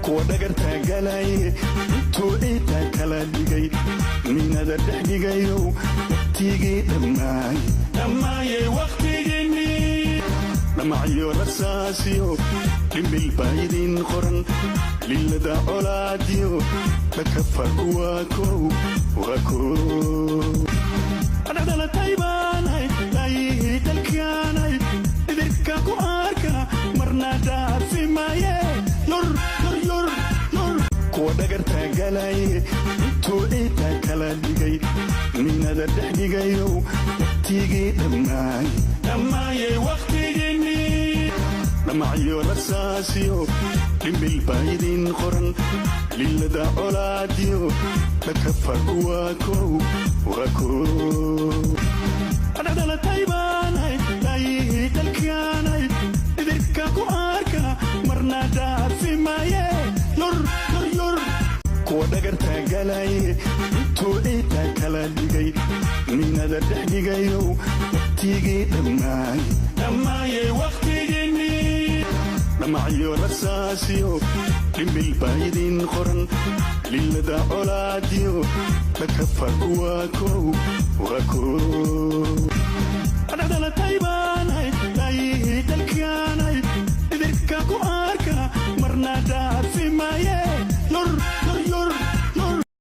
kuwa dhagarta galay intuu ciidda kala dhigay minada dhex dhigayo waqtigii dhammaayay waqtigiinii dhamacyo rasaasiyo dhimbil baydin qoran lilada colaadiyo dhakafar waa kow adhadala taybaanay laayihii dalkaanay idirka ku arka marna dhaafi maaye yor kuwa dhagarta galay intuu ciidda kala dhigay minada dhex dhigayo waqtigii dhammaayay waqtigiinii dhamacyo rasaasiyo dhimbil baydin qoran lilada colaadiyo dhakafar waa kow adhadala taybaanay laayihii dalkaanay idirka ku arka marna dhaafi maaye yor kuwa dhagarta galay intuu ciidda kala dhigay minada dhex dhigayo waqtigii dhammaayay waqtigiinii dhamacyo rasaasiyo dhimbil baydin qoran lilada colaadiyo dhakafar waa kow adhadala taybaanay